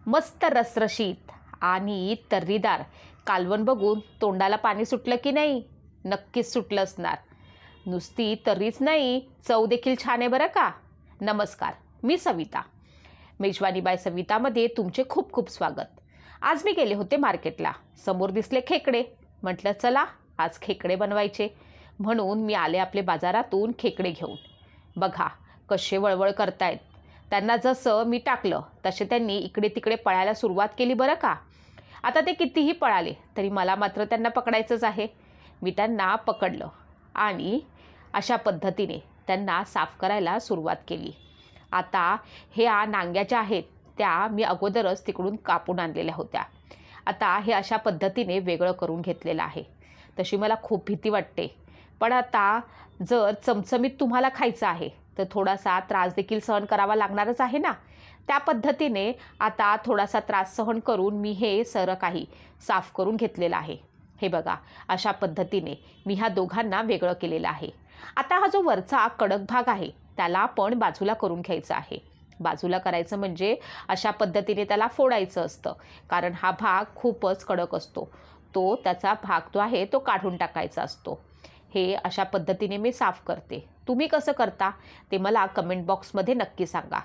मस्त रसरशीत आणि तर्रीदार कालवण बघून तोंडाला पाणी सुटलं की नाही? नक्कीच सुटलं असणार. नुसती तर्रीच नाही, चव देखील छान आहे बरं का. नमस्कार, मी सविता. मेजवानी बाय सवितामध्ये तुमचे खूप खूप स्वागत. आज मी गेले होते मार्केटला. समोर दिसले खेकडे. म्हटलं चला आज खेकडे बनवायचे, म्हणून मी आले आपले बाजारातून खेकडे घेऊन. बघा कसे वळवळ करतायत. त्यांना जसं मी टाकलं तसे त्यांनी इकडे तिकडे पळायला सुरुवात केली बरं का. आता ते कितीही पळाले तरी मला मात्र त्यांना पकडायचंच आहे. मी त्यांना पकडलं आणि अशा पद्धतीने त्यांना साफ करायला सुरुवात केली. आता ह्या नांग्या ज्या आहेत त्या मी अगोदरच तिकडून कापून आणलेल्या होत्या. आता हे अशा पद्धतीने वेगळं करून घेतलेलं आहे. तशी मला खूप भीती वाटते, पण आता जर चमचमीत तुम्हाला खायचं आहे तर थोडासा त्रास देखील सहन करावा लागणारच आहे ना. त्या पद्धतीने आता थोडासा त्रास सहन करून मी हे सर्व काही साफ करून घेतलेलं आहे. हे बघा अशा पद्धतीने मी ह्या दोघांना वेगळं केलेलं आहे. आता हा जो वरचा कडक भाग आहे त्याला आपण बाजूला करून घ्यायचा आहे. बाजूला करायचं म्हणजे अशा पद्धतीने त्याला फोडायचं असतं, कारण हा भाग खूपच कडक असतो. तो त्याचा भाग जो आहे तो काढून टाकायचा असतो. हे अशा पद्धतीने मी साफ करते. तुम्ही कसं करता ते मला कमेंट बॉक्समध्ये नक्की सांगा,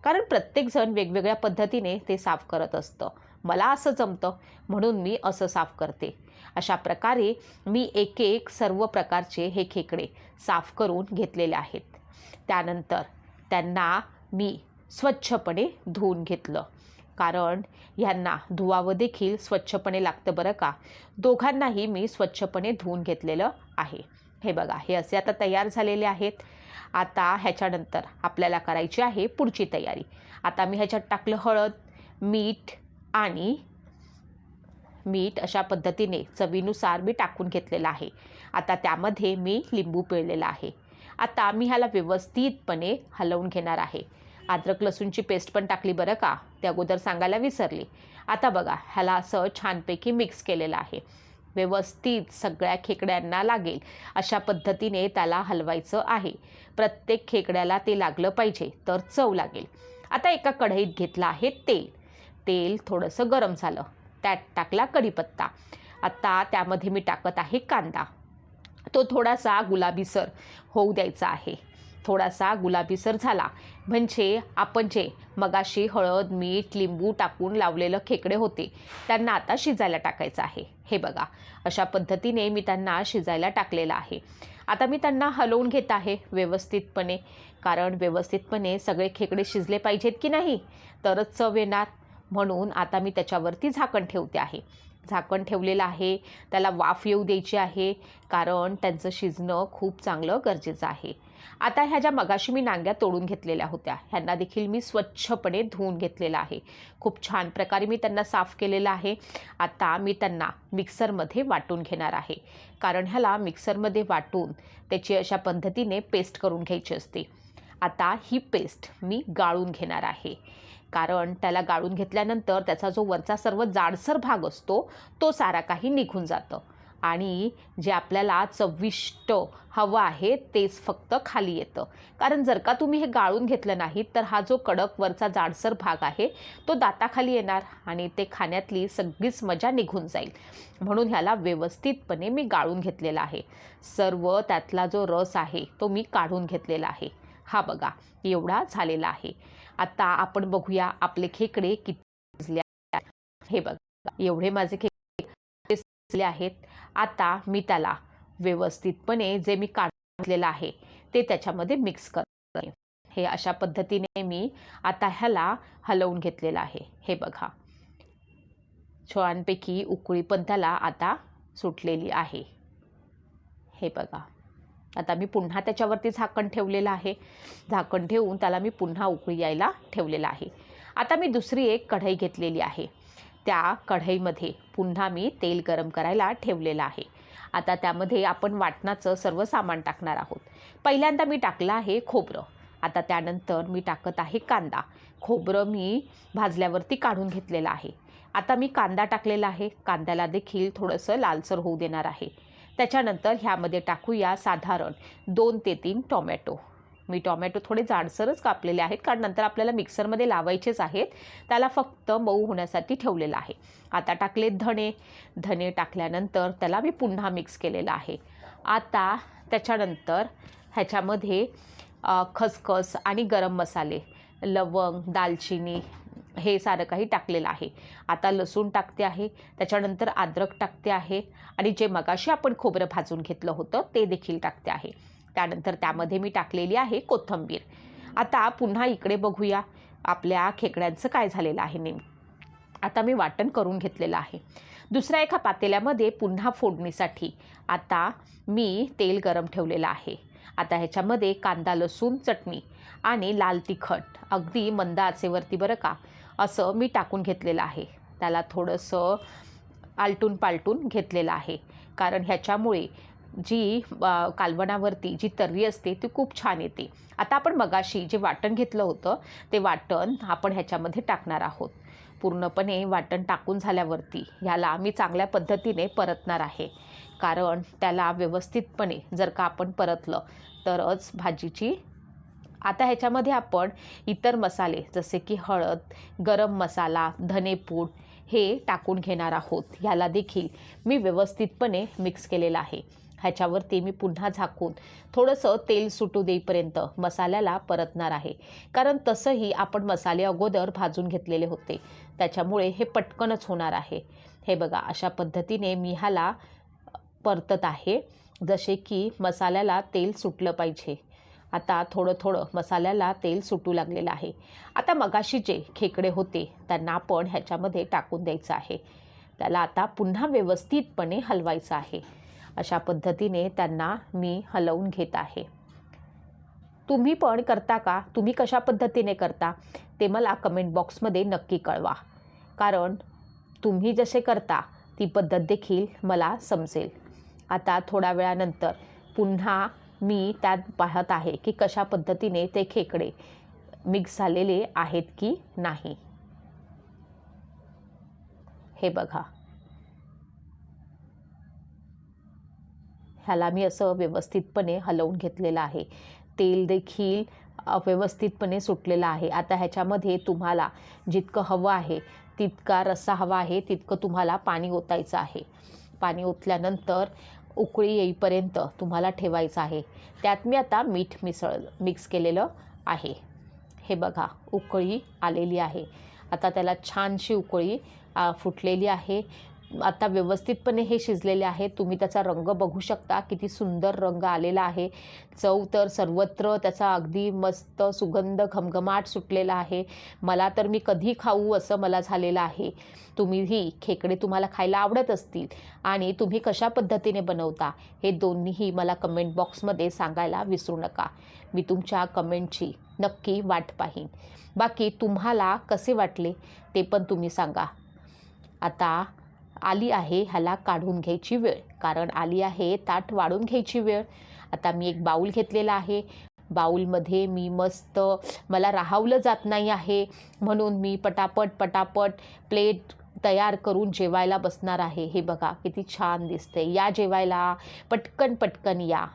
कारण प्रत्येकजण वेगवेगळ्या पद्धतीने ते साफ करत असतं. मला असं जमतं म्हणून मी असं साफ करते. अशा प्रकारे मी एक एक सर्व प्रकारचे हे खेकडे साफ करून घेतलेले आहेत. त्यानंतर त्यांना मी स्वच्छपणे धुवून घेतलं, कारण ह्यांना धुवावं देखील स्वच्छपणे लागतं बरं का. दोघांनाही मी स्वच्छपणे धुवून घेतलेलं आहे. हे बघा हे असे आता तयार झालेले आहेत. आता ह्याच्यानंतर आपल्याला करायची आहे पुढची तयारी. आता मी ह्याच्यात टाकलं हळद, मीठ अशा पद्धतीने चवीनुसार मी टाकून घेतलेलं आहे. आता त्यामध्ये मी लिंबू पिळलेला आहे. आता मी ह्याला व्यवस्थितपणे हलवून घेणार आहे. अद्रक लसूणची पेस्ट पण टाकली बरं का, ते अगोदर सांगायला विसरली. आता बघा ह्याला असं छानपैकी मिक्स केलेलं आहे. व्यवस्थित सगळ्या खेकड्यांना लागेल अशा पद्धतीने त्याला हलवायचं आहे. प्रत्येक खेकड्याला ते लागलं पाहिजे तर चव लागेल. आता एका कढईत घेतलं आहे तेल थोडंसं गरम झालं, त्यात टाकला कढीपत्ता. आता त्यामध्ये मी टाकत आहे कांदा. तो थोडासा गुलाबीसर होऊ द्यायचा आहे. थोडासा गुलाबीसर झाला म्हणजे आपण जे मगाशी हळद, मीठ, लिंबू टाकून लावलेलं खेकडे होते त्यांना आता शिजायला टाकायचं आहे. हे बघा अशा पद्धतीने मी त्यांना शिजायला टाकलेलं आहे. आता मी त्यांना हलवून घेत आहे व्यवस्थितपणे, कारण व्यवस्थितपणे सगळे खेकडे शिजले पाहिजेत की नाही तरच चव येणार. म्हणून आता मी त्याच्यावरती झाकण ठेवते आहे. झाकण ठेवलेलं आहे. त्याला वाफ येऊ द्यायची आहे, कारण त्यांचं शिजणं खूप चांगलं गरजेचं आहे. आता ह्या ज्या मगाशी मी नांग्या तोडून घेतलेल्या होत्या ह्यांना देखील मी स्वच्छपणे धुवून घेतलेलं आहे. खूप छान प्रकारे मी त्यांना साफ केलेलं आहे. आता मी त्यांना मिक्सरमध्ये वाटून घेणार आहे, कारण ह्याला मिक्सरमध्ये वाटून त्याची अशा पद्धतीने पेस्ट करून घ्यायची असते. आता ही पेस्ट मी गाळून घेणार आहे, कारण त्याला गाळून घेतल्यानंतर त्याचा जो वरचा सर्व जाडसर भाग असतो तो सारा काही निघून जातं आणि जे आपल्याला चविष्ट हवं आहे तेच फक्त खाली येतं. कारण जर का तुम्ही हे गाळून घेतलं नाही तर हा जो कडक वरचा जाडसर भाग आहे तो दाताखाली येणार आणि ते खाण्यातली सगळीच मजा निघून जाईल. म्हणून ह्याला व्यवस्थितपणे मी गाळून घेतलेला आहे. सर्व त्यातला जो रस आहे तो मी काढून घेतलेला आहे. हा बघा एवढा झालेला आहे. आता आपण बघूया आपले खेकडे किती शिजले आहेत. हे बघा एवढे माझे खेकडे शिजले आहेत. आता मी त्याला व्यवस्थितपणे जे मी काढून घेतलेलं आहे ते त्याच्यामध्ये मिक्स करते. हे अशा पद्धतीने मी आता ह्याला हलवून घेतलेलं आहे. हे बघा छानपैकी उकळी पण त्याला आता सुटलेली आहे. हे बघा आता मी पुन्हा त्याच्यावरती झाकण ठेवलेलं आहे. झाकण ठेवून त्याला मी पुन्हा उकळी यायला ठेवलेलं आहे. आता मी दुसरी एक कढई घेतलेली आहे. त्या कढईमध्ये पुन्हा मी तेल गरम करायला ठेवलेलं आहे. आता त्यामध्ये आपण वाटणाचं सर्व सामान टाकणार आहोत. पहिल्यांदा मी टाकलं आहे खोबरं. आता त्यानंतर मी टाकत आहे कांदा. खोबरं मी भाजल्यावरती काढून घेतलेलं आहे. आता मी कांदा टाकलेला आहे. कांद्याला देखील थोडंसं लालसर होऊ देणार आहे. त्याच्यानंतर ह्यामध्ये टाकूया साधारण 2 ते 3 टोमॅटो. मी टोमॅटो थोडे जाडसरच कापलेले आहेत, कारण नंतर आपल्याला मिक्सरमध्ये लावायचेच आहेत. त्याला फक्त मऊ होण्यासाठी ठेवलेलं आहे. आता टाकले धणे. धणे टाकल्यानंतर त्याला मी पुन्हा मिक्स केलेलं आहे. आता त्याच्यानंतर ह्याच्यामध्ये खसखस आणि गरम मसाले, लवंग, दालचिनी हे सारं काही टाकलेलं आहे. आता लसूण टाकते आहे, त्याच्यानंतर अद्रक टाकते आहे आणि जे मगाशी आपण खोबरं भाजून घेतलं होतं ते देखील टाकते आहे. त्यानंतर त्यामध्ये मी टाकलेली आहे कोथिंबीर. आता पुन्हा इकडे बघूया आपल्या खेकड्यांचं काय झालेलं आहे नेमकं. आता मी वाटण करून घेतलेलं आहे. दुसऱ्या एका पातेल्यामध्ये पुन्हा फोडणीसाठी आता मी तेल गरम ठेवलेलं आहे. आता ह्याच्यामध्ये कांदा, लसूण, चटणी आणि लाल तिखट अगदी मंद आचेवरती बरं का, असं मी टाकून घेतलेलं आहे. त्याला थोडंसं आलटून पालटून घेतलेलं आहे, कारण ह्याच्यामुळे जी कालवणावरती जी तर्री असते ती खूप छान येते. आता आपण मगाशी जे वाटण घेतलं होतं ते वाटण आपण ह्याच्यामध्ये टाकणार आहोत. पूर्णपणे वाटण टाकून झाल्यावरती ह्याला मी चांगल्या पद्धतीने परतणार आहे, कारण त्याला व्यवस्थितपणे जर का आपण परतलं तरच भाजीची. आता ह्याच्यामध्ये आपण इतर मसाले जसे की हळद, गरम मसाला, धनेपूड हे टाकून घेणार आहोत. ह्याला देखील मी व्यवस्थितपणे मिक्स केलेलं आहे. ह्याच्यावरती मी पुन्हा झाकून थोडंसं तेल सुटू देईपर्यंत मसाल्याला परतणार आहे, कारण तसंही आपण मसाले अगोदर भाजून घेतलेले होते, त्याच्यामुळे हे पटकनच होणार आहे. हे बघा, अशा पद्धतीने मी ह्याला परतत आहे, जसे की मसाल्याला तेल सुटलं पाहिजे. आता थोडं थोडं मसाल्याला तेल सुटू लागलेलं आहे. आता मगाशी जे खेकडे होते त्यांना आपण ह्याच्यामध्ये टाकून द्यायचं आहे. त्याला आता पुन्हा व्यवस्थितपणे हलवायचं आहे. अशा पद्धतीने त्यांना मी हलवून घेत आहे. तुम्ही पण करता का? तुम्ही कशा पद्धतीने करता ते मला कमेंट बॉक्समध्ये नक्की कळवा, कारण तुम्ही जसे करता ती पद्धत देखील मला समजेल. आता थोड्या वेळानंतर पुन्हा मी त्यात पाहत आहे की कशा पद्धतीने ते खेकडे मिक्स झालेले आहेत की नाही. हे बघा, ह्याला मी असं व्यवस्थितपणे हलवून घेतलेलं आहे. तेल देखील व्यवस्थितपणे सुटलेलं आहे. आता ह्याच्यामध्ये तुम्हाला जितकं हवं आहे, तितका रस्सा हवा आहे, तितकं तुम्हाला पाणी ओतायचं आहे. पाणी ओतल्यानंतर उकळी येईपर्यंत तुम्हाला ठेवायचं आहे. त्यात मी आता मीठ मिक्स केलेलं आहे. हे बघा, उकळी आलेली आहे. आता त्याला छानशी उकळी फुटलेली आहे. आता व्यवस्थितपणे हे शिजलेले आहे. तुम्ही त्याचा रंग बघू शकता, किती सुंदर रंग आलेला आहे. चव तर सर्वत्र त्याचा अगदी मस्त सुगंध घमघमाट सुटलेला आहे. मला तर मी कधी खाऊ असं मला झालेलं आहे. तुम्हीही खेकडे तुम्हाला खायला आवडत असतील आणि तुम्ही कशा पद्धतीने बनवता हे दोन्हीही मला कमेंट बॉक्समध्ये सांगायला विसरू नका. मी तुमच्या कमेंटची नक्की वाट पाहीन. बाकी तुम्हाला कसे वाटले ते पण तुम्ही सांगा. आता आली आहे ह्याला काढून घ्यायची वेळ, कारण आली आहे ताट वाढून घ्यायची वेळ. आता मी एक बाऊल घेतलेला आहे. बाऊलमध्ये मी मस्त, मला राहावलं जात नाही आहे म्हणून मी पटापट प्लेट तयार करून जेवायला बसणार आहे. हे बघा किती छान दिसते. या जेवायला, पटकन या.